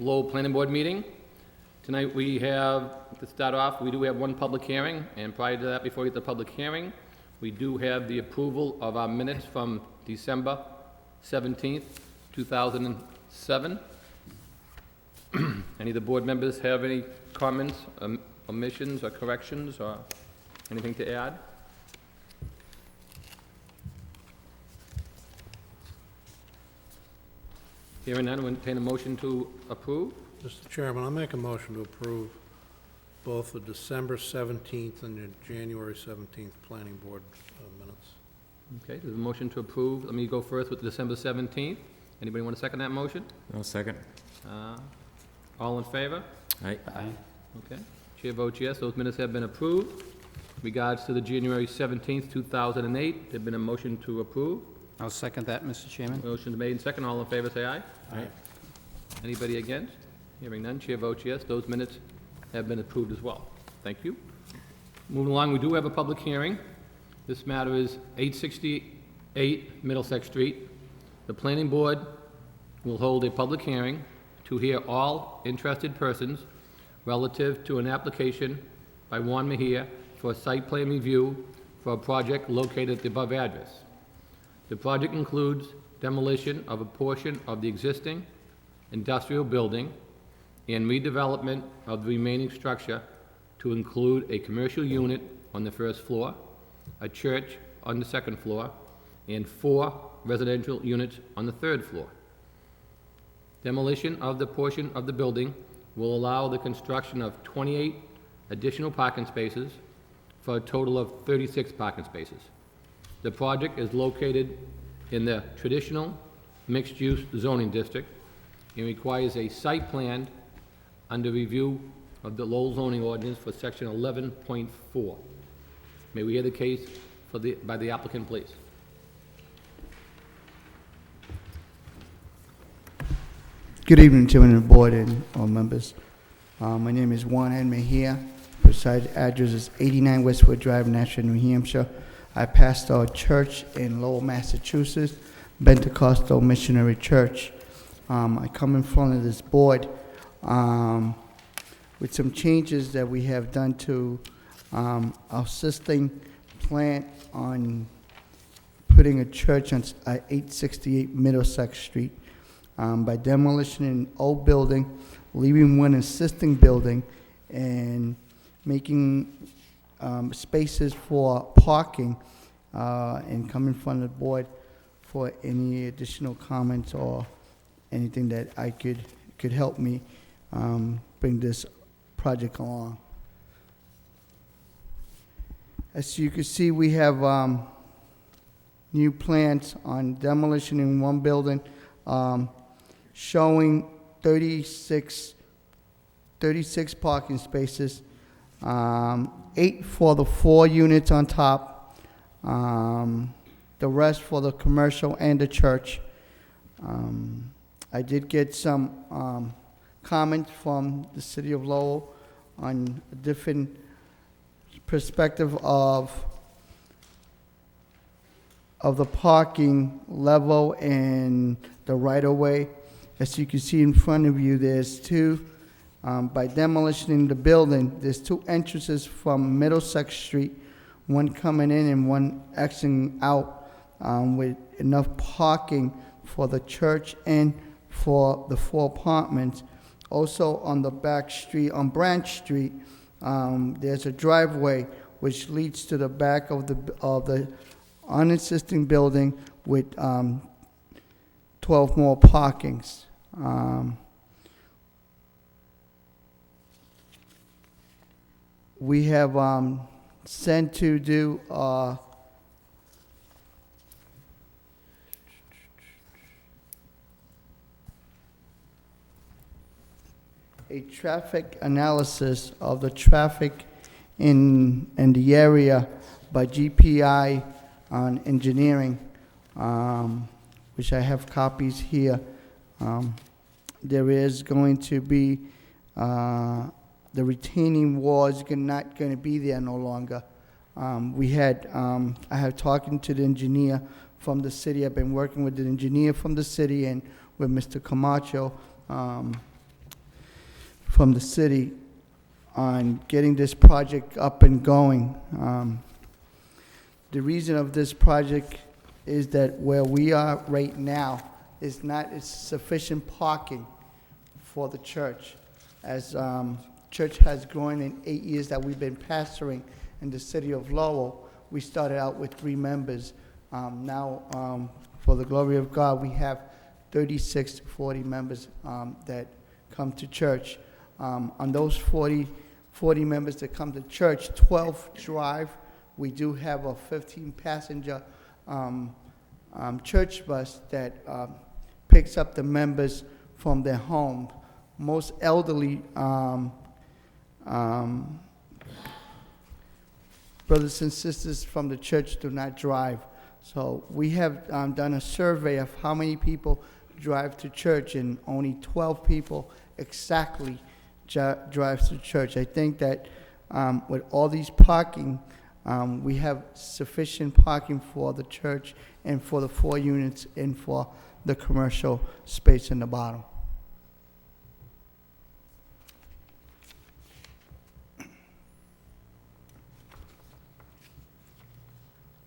Lowell Planning Board meeting. Tonight we have, to start off, we do have one public hearing, and prior to that, before we get the public hearing, we do have the approval of our minutes from December 17th, 2007. Any of the board members have any comments, omissions, or corrections, or anything to add? Hearing none, we'll entertain a motion to approve. Mr. Chairman, I'll make a motion to approve both the December 17th and the January 17th Planning Board minutes. Okay, there's a motion to approve. Let me go first with December 17th. Anybody want to second that motion? No, second. All in favor? Aye. Okay. Chair votes yes, those minutes have been approved. Regards to the January 17th, 2008, there's been a motion to approve. I'll second that, Mr. Chairman. Motion made and second. All in favor, say aye. Aye. Anybody against? Hearing none, chair votes yes. Those minutes have been approved as well. Thank you. Moving along, we do have a public hearing. This matter is 868 Middlesex Street. The planning board will hold a public hearing to hear all interested persons relative to an application by Juan Mejia for a site plan review for a project located at the above address. The project includes demolition of a portion of the existing industrial building and redevelopment of the remaining structure to include a commercial unit on the first floor, a church on the second floor, and 4 residential units on the third floor. Demolition of the portion of the building will allow the construction of 28 additional parking spaces for a total of 36 parking spaces. The project is located in the traditional mixed-use zoning district and requires a site plan under review of the Lowell zoning ordinance for section 11.4. May we hear the case by the applicant, please? Good evening, Chairman of the Board and all members. My name is Juan N. Mejia. Precise address is 89 Westwood Drive, Nashua, New Hampshire. I pastor a church in Lowell, Massachusetts, Pentecostal Missionary Church. I come in front of this board with some changes that we have done to our existing plan on putting a church on 868 Middlesex Street by demolition in an old building, leaving one existing building, and making spaces for parking, and come in front of the board for any additional comments or anything that I could help me bring this project along. As you can see, we have new plans on demolition in one building, showing 36 parking spaces, 8 for the 4 units on top, the rest for the commercial and the church. I did get some comments from the city of Lowell on a different perspective of the parking level and the right-of-way. As you can see in front of you, there's 2. By demolishing the building, there's 2 entrances from Middlesex Street, one coming in and one exiting out, with enough parking for the church and for the 4 apartments. Also on the back street, on Branch Street, there's a driveway which leads to the back of the unexisting building with 12 more parkings. We have sent to do a traffic analysis of the traffic in the area by GPI on engineering, which I have copies here. There is going to be the retaining wall is not going to be there no longer. I have talking to the engineer from the city. I've been working with the engineer from the city and with Mr. Camacho from the city on getting this project up and going. The reason of this project is that where we are right now is not sufficient parking for the church. As church has grown in 8 years that we've been pastoring in the city of Lowell, we started out with 3 members. Now, for the glory of God, we have 36 to 40 members that come to church. On those 40 members that come to church, 12 drive. We do have a 15-passenger church bus that picks up the members from their home. Most elderly brothers and sisters from the church do not drive. So we have done a survey of how many people drive to church, and only 12 people exactly drive to church. I think that with all these parking, we have sufficient parking for the church and for the 4 units and for the commercial space in the bottom.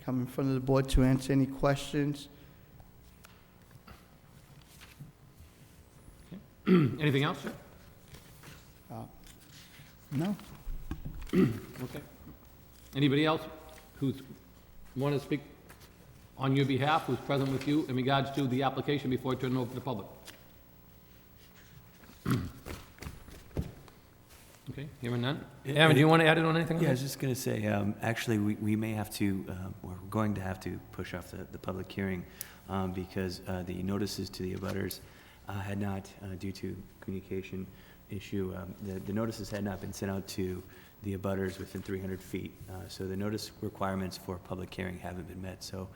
Come in front of the board to answer any questions. Anything else, sir? No? Okay. Anybody else who's want to speak on your behalf, who's present with you in regards to the application before I turn it over to the public? Okay, hearing none. Aaron, do you want to add in on anything? Yeah, I was just going to say, actually, we may have to, we're going to have to push off the public hearing because the notices to the abutters had not, due to communication issue, the notices had not been sent out to the abutters within 300 feet. So the notice requirements for public hearing haven't been met. So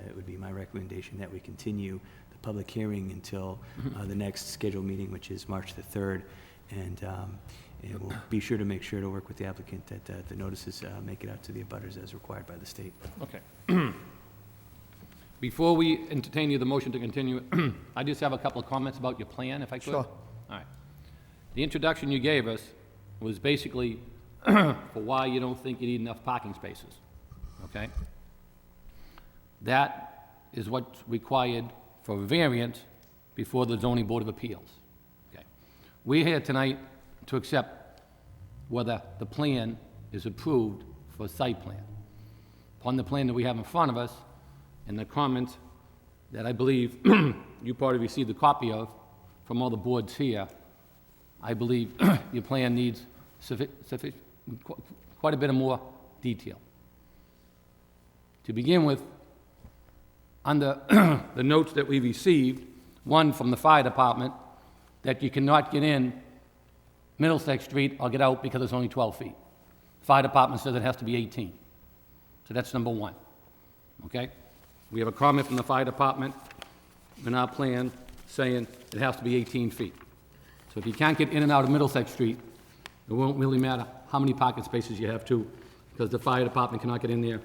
it would be my recommendation that we continue the public hearing until the next scheduled meeting, which is March the 3rd. And we'll be sure to make sure to work with the applicant that the notices make it out to the abutters as required by the state. Okay. Before we entertain you the motion to continue, I just have a couple of comments about your plan, if I could. Sure. All right. The introduction you gave us was basically for why you don't think you need enough parking spaces, okay? That is what's required for a variance before the zoning board of appeals, okay? We're here tonight to accept whether the plan is approved for a site plan. Upon the plan that we have in front of us, and the comments that I believe you probably received a copy of from all the boards here, I believe your plan needs quite a bit of more detail. To begin with, under the notes that we received, one from the fire department, that you cannot get in Middlesex Street or get out because it's only 12 feet. Fire department says it has to be 18. So that's number one, okay? We have a comment from the fire department in our plan saying it has to be 18 feet. So if you can't get in and out of Middlesex Street, it won't really matter how many parking spaces you have too, because the fire department cannot get in there,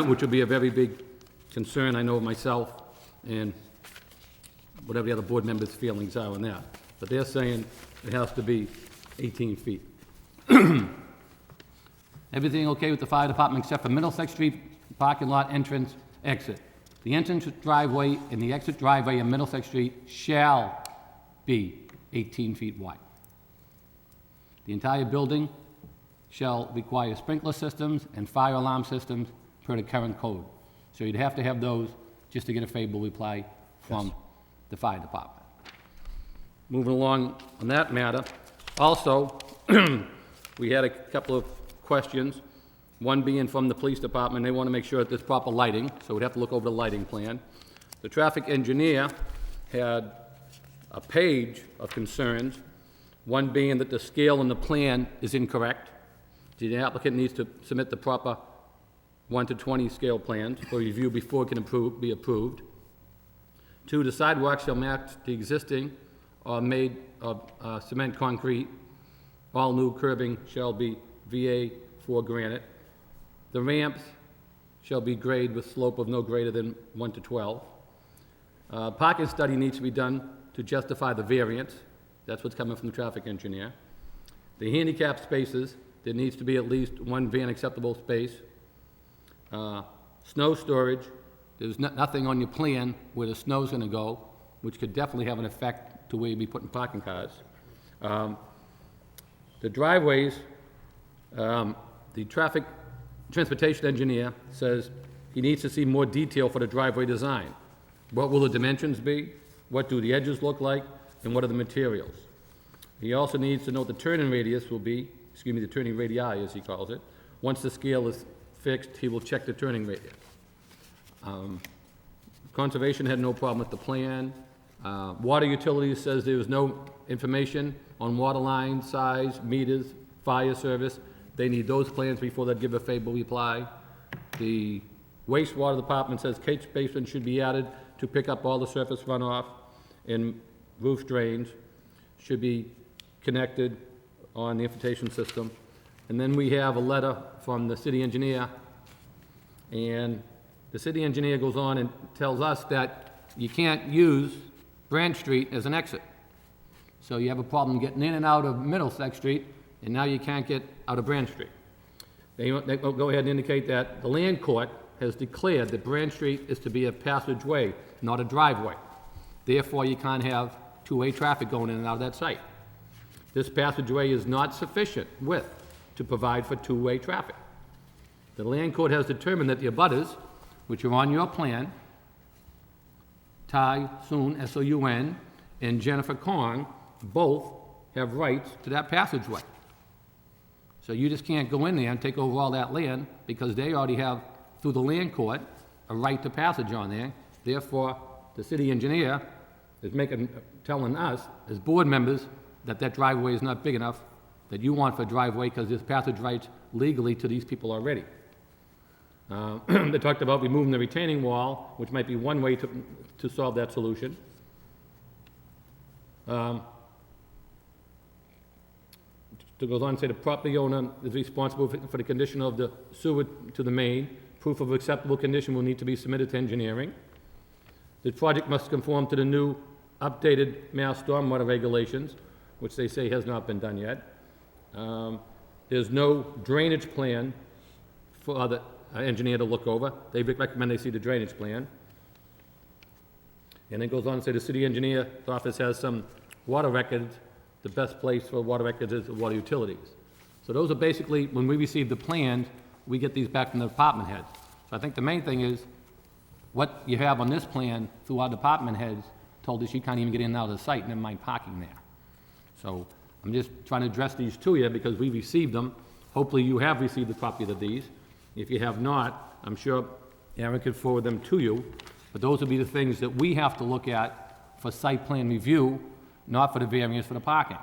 which would be a very big concern, I know of myself, and whatever the other board members' feelings are on that. But they're saying it has to be 18 feet. Everything okay with the fire department except for Middlesex Street parking lot entrance, exit. The entrance driveway and the exit driveway in Middlesex Street shall be 18 feet wide. The entire building shall require sprinkler systems and fire alarm systems per the current code. So you'd have to have those just to get a favorable reply from the fire department. Moving along on that matter, also, we had a couple of questions, one being from the police department. They want to make sure that there's proper lighting, so we'd have to look over the lighting plan. The traffic engineer had a page of concerns, one being that the scale in the plan is incorrect. The applicant needs to submit the proper 1:20 scale plans for review before it can be approved. 2, the sidewalks shall match the existing or made of cement concrete. All new curbing shall be VA4 granite. The ramps shall be grade with slope of no greater than 1 to 12. Parking study needs to be done to justify the variance. That's what's coming from the traffic engineer. The handicap spaces, there needs to be at least one van acceptable space. Snow storage, there's nothing on your plan where the snow's gonna go, which could definitely have an effect to where you'd be putting parking cars. The driveways, the transportation engineer says he needs to see more detail for the driveway design. What will the dimensions be? What do the edges look like? And what are the materials? He also needs to know what the turning radius will be, the turning radii, as he calls it. Once the scale is fixed, he will check the turning radius. Conservation had no problem with the plan. Water Utilities says there was no information on water line size, meters, fire service. They need those plans before they give a favorable reply. The wastewater department says catch basin should be added to pick up all the surface runoff, and roof drains should be connected on the infiltration system. And then we have a letter from the city engineer, and the city engineer goes on and tells us that you can't use Branch Street as an exit. So you have a problem getting in and out of Middlesex Street, and now you can't get out of Branch Street. They go ahead and indicate that the land court has declared that Branch Street is to be a passageway, not a driveway. Therefore, you can't have two-way traffic going in and out of that site. This passageway is not sufficient width to provide for two-way traffic. The land court has determined that the abutters, which are on your plan, Ty Soon, S-O-U-N, and Jennifer Kong, both have rights to that passageway. So you just can't go in there and take over all that land because they already have, through the land court, a right to passage on there. Therefore, the city engineer is telling us, as board members, that that driveway is not big enough, that you want for a driveway because there's passage rights legally to these people already. They talked about removing the retaining wall, which might be one way to solve that solution. It goes on to say the property owner is responsible for the condition of the sewer to the main. Proof of acceptable condition will need to be submitted to engineering. The project must conform to the new updated Mass Stormwater regulations, which they say has not been done yet. There's no drainage plan for the engineer to look over. They recommend they see the drainage plan. And it goes on to say the city engineer's office has some water records. The best place for water records is the water utilities. So those are basically, when we receive the plans, we get these back from the department heads. So I think the main thing is, what you have on this plan through our department heads told us you can't even get in and out of the site, never mind parking there. So I'm just trying to address these to you because we received them. Hopefully you have received a copy of these. If you have not, I'm sure Aaron could forward them to you. But those would be the things that we have to look at for site plan review, not for the variance for the parking.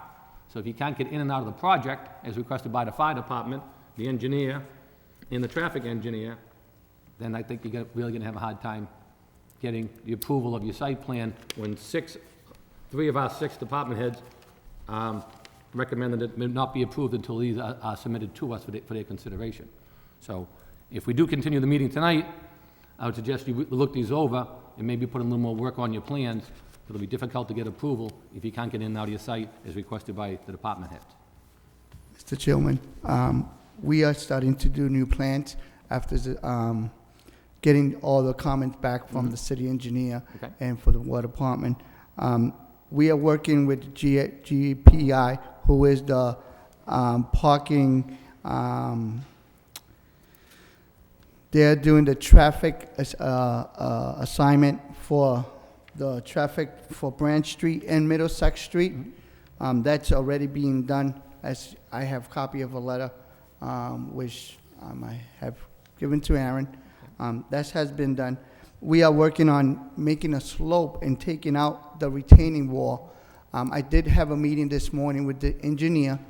So if you can't get in and out of the project, as requested by the fire department, the engineer, and the traffic engineer, then I think you're really gonna have a hard time getting the approval of your site plan when three of our 6 department heads recommended it may not be approved until these are submitted to us for their consideration. So if we do continue the meeting tonight, I would suggest you look these over and maybe put a little more work on your plans. It'll be difficult to get approval if you can't get in and out of your site as requested by the department heads. Mr. Chairman, we are starting to do new plans after getting all the comments back from the city engineer Okay. and for the water department. We are working with GPI, who is the parking, they're doing the traffic assignment for the traffic for Branch Street and Middlesex Street. That's already being done, as I have a copy of a letter, which I have given to Aaron. That has been done. We are working on making a slope and taking out the retaining wall. I did have a meeting this morning with the engineer.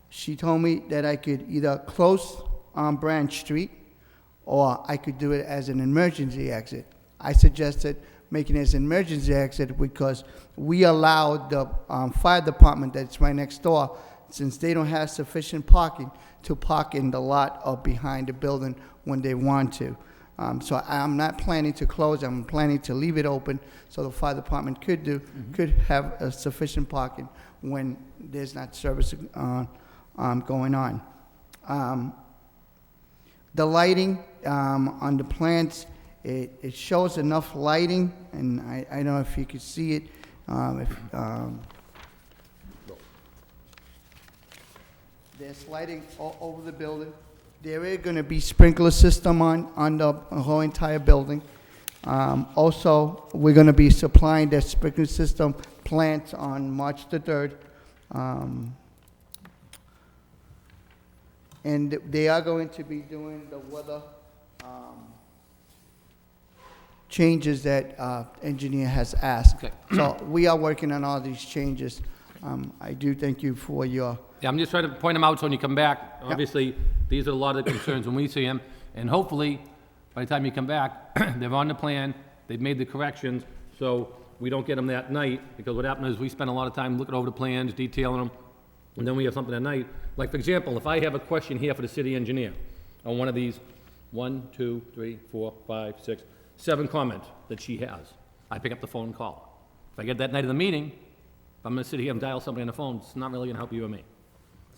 She told me that I could either close Branch Street or I could do it as an emergency exit. I suggested making it as an emergency exit because we allowed the fire department that's right next door, since they don't have sufficient parking, to park in the lot or behind the building when they want to. So I'm not planning to close, I'm planning to leave it open so the fire department could have sufficient parking when there's not service going on. The lighting on the plants, it shows enough lighting, and I don't know if you could see it. There's lighting all over the building. There is going to be sprinkler system on the whole entire building. Also, we're going to be supplying the sprinkler system plants on March the 3rd. And they are going to be doing the weather changes that engineer has asked. Okay. So we are working on all these changes. I do thank you for your, Yeah, I'm just trying to point them out so when you come back, obviously, these are a lot of the concerns when we see them, and hopefully, by the time you come back, they're on the plan, they've made the corrections, so we don't get them that night, because what happens is we spend a lot of time looking over the plans, detailing them, and then we have something at night. Like, for example, if I have a question here for the city engineer on one of these 1, 2, 3, 4, 5, 6, 7 comments that she has, I pick up the phone and call her. If I get that night of the meeting, if I'm gonna sit here and dial somebody on the phone, it's not really gonna help you or me.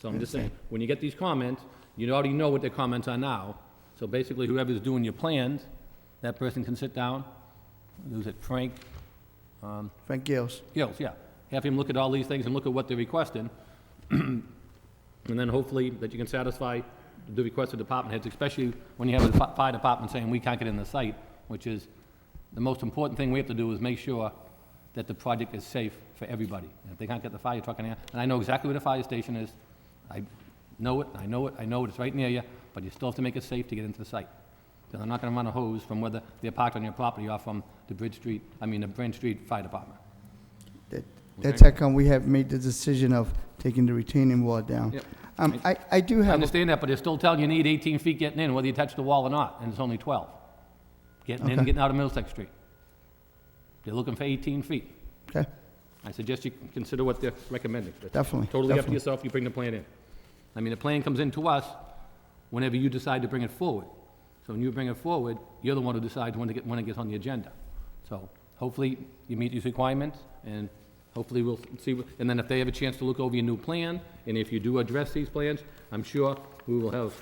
So I'm just saying, when you get these comments, you already know what their comments are now. So basically, whoever's doing your plans, that person can sit down, who's it, Frank Frank Gills. Gills, yeah. Have him look at all these things and look at what they're requesting. And then hopefully that you can satisfy the request of department heads, especially when you have the fire department saying we can't get in the site, which is the most important thing we have to do is make sure that the project is safe for everybody. And if they can't get the fire truck in there, and I know exactly where the fire station is, I know it, it's right near you, but you still have to make it safe to get into the site. Because I'm not gonna run a hose from whether they're parked on your property or from the Branch Street Fire Department. That's how come we have made the decision of taking the retaining wall down. Yep. I do I have, understand that, but they're still telling you need 18 feet getting in, whether you touch the wall or not, and it's only 12. Getting in and Okay. getting out of Middlesex Street. They're looking for 18 feet. okay, I suggest you consider what they're recommending. That's Definitely, Totally up to definitely. yourself, you bring the plan in. I mean, the plan comes in to us whenever you decide to bring it forward. So when you bring it forward, you're the one who decides when it gets on the agenda. So hopefully you meet these requirements, and hopefully we'll see, and then if they have a chance to look over your new plan, and if you do address these plans, I'm sure we will have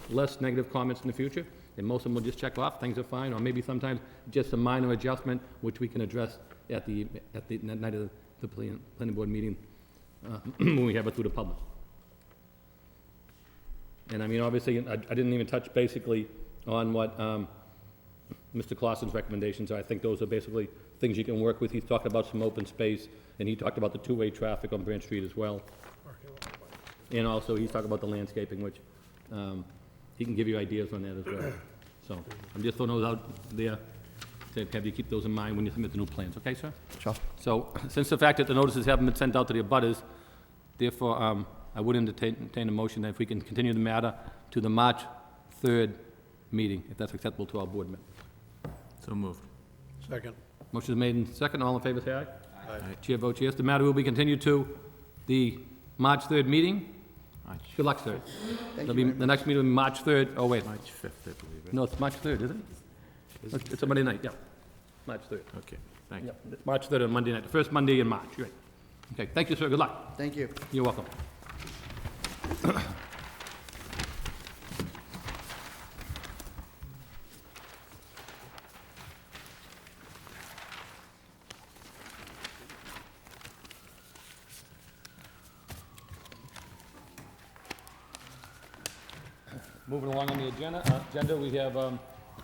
less negative comments in the future, and most of them will just check off, things are fine, or maybe sometimes just a minor adjustment, which we can address at the night of the planning board meeting, when we have it through the public. And I mean, obviously, I didn't even touch basically on what Mr. Clausen's recommendations are. I think those are basically things you can work with. He's talked about some open space, and he talked about the two-way traffic on Branch Street as well. And also, he's talked about the landscaping, which he can give you ideas on that as well. So I'm just throwing those out there to have you keep those in mind when you submit the new plans, okay, sir? sure. So, since the fact that the notices haven't been sent out to the abutters, therefore, I would entertain a motion that if we can continue the matter to the March 3rd meeting, if that's acceptable to our board members. So moved. Second. Motion is made and second. All in favor, say aye. Aye. Chair votes yes. The matter will be continued to the March 3rd meeting. March, Good luck, sir. Thank It'll you be, very the next meeting will be March 3rd. Oh, wait. March 5th, I believe, right? No, it's March 3rd, isn't it? It's a Monday night, yeah. March 3rd. Okay, thank you. Yeah, March 3rd on Monday night, the first Monday in March, right. Okay, thank you, sir. Good luck. Thank you. You're welcome. Moving along on the agenda, we have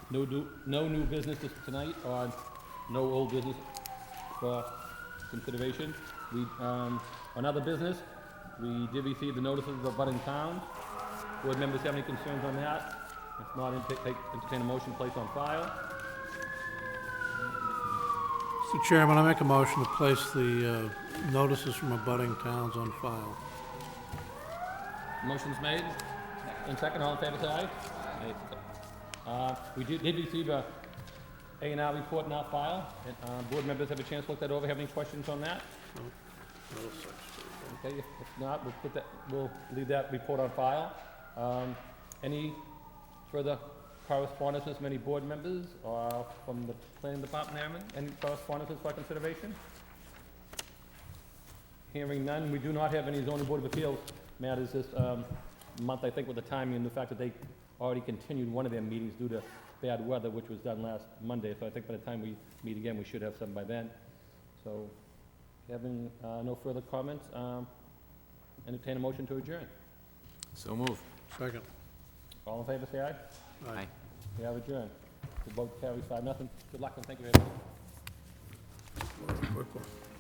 no new business tonight, or no old business for consideration. We, on other business, we did receive the notices of abutting towns. Board members have any concerns on that? If not, entertain a motion placed on file. Mr. Chairman, I make a motion to place the notices from abutting towns on file. Motion's made. And second, all in favor, say aye. We did receive a A&R report in our file. And, board members have a chance to look that over. Have any questions on that? Okay, if not, we'll leave that report on file. Any further correspondences from any board members or from the planning department, Aaron? Any correspondences for consideration? Hearing none, we do not have any zoning board of appeals matters this month, I think, with the timing and the fact that they already continued one of their meetings due to bad weather, which was done last Monday. So I think by the time we meet again, we should have some by then. So, having no further comments, entertain a motion to adjourn. So moved. Second. All in favor, say aye. Aye. We have adjourned. The vote carries 5-0. Good luck and thank you, everyone. Quick one.